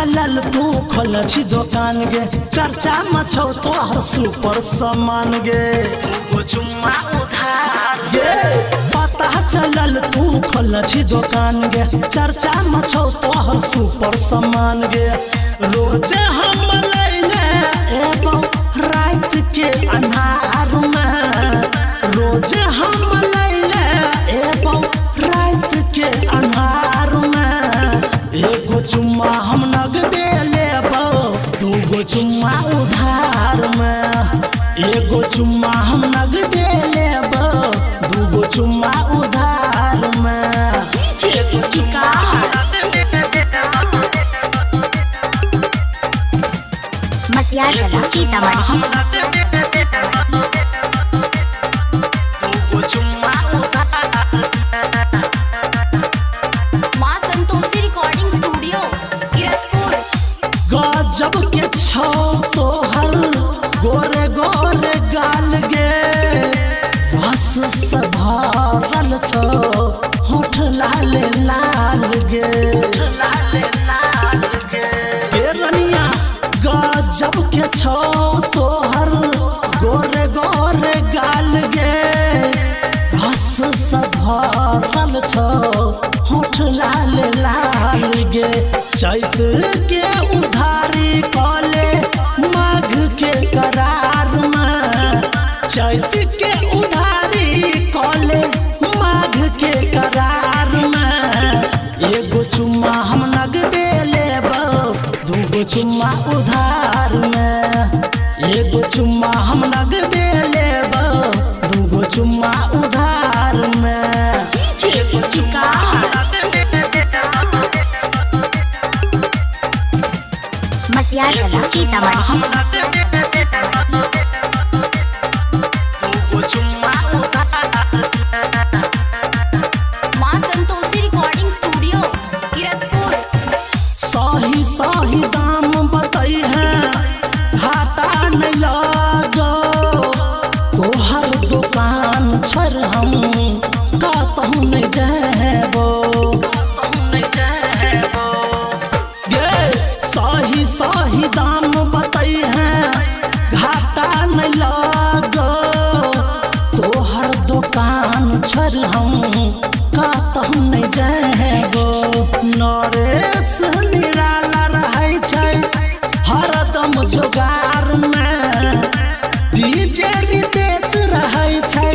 चलल तू खोल छी दुकान गे चर्चा मछो तोहर सुपर सामान गे चुम्मा उधार गे पता चलल तू खोल छी दुकान गे चर्चा मछो तोहर सुपर सामान गे रोज हम लैले एवं रात के अन्हार में रोज हम लैले एवं रात के अन्हार में एगो चुम्मा हम नग दे लेबो दूगो चुम्मा उधार में एगो चुम्मा हम नग दे लेबो दूगो चुम्मा उधार में एगो चुम्मा मसिया चला सीतामढ़ी दूगो चुम्मा माँ संतोषी रिकॉर्डिंग स्टूडियो किरतपुर गजब के छौ तोहर गोरे गोरे गाल गे रस से भरल छौ होठ लाल लाल गे रनिया गजब के छौ तोहर गोरे गोरे गाल गे रस से भरल छौ होठ लाल लाल गे चैत के उधारी कले माघ के करार में चैत के उधारी कले माघ के करार में एगो चुम्मा हम नग दे लेबो दूगो चुम्मा उधार में एगो चुम्मा हम नग दे लेबो दूगो चुम्मा उधार में एगो चुम्मा मसिया चला सीतामढ़ी माँ संतोषी रिकॉर्डिंग स्टूडियो किरतपुर सही सही दाम बताई है घाटा नहीं लगो तोहर दुकान छोड़ हम कहूँ नहीं जेबो सही सही दाम बताई है घाटा नहीं लगो तोहर दुकान छोड़ हम कहूँ नहीं जेबो नरेश निराला रहे छै हरदम जोगार में डीजे रितेश रहे छै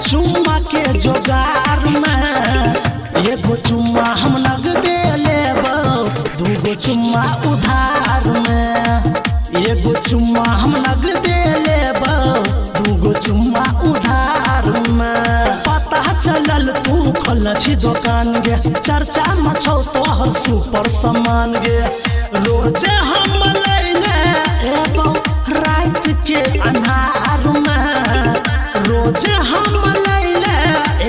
चुम्मा के जोगार में एगो चुम्मा हम नग दे लेबो दूगो चुम्मा उधार में एगो चुम्मा हम नग दे लेबो दूगो चुम्मा उधार में पता चलल तू खोल छी दुकान गे चर्चा मछौ तोहर सुपर सामान गे रोज हम लैले एवं रात के अन्हार में रोज हम लैले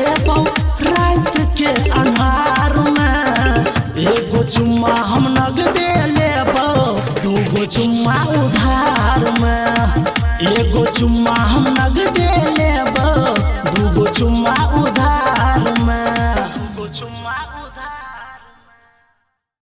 एवं रात के अन्हार में एगो चुम्मा हम नग दे लेबो दूगो चुम्मा उधार में एगो चुम्मा हम नग दे लेबो दूगो चुम्मा उधार में दूगो चुम्मा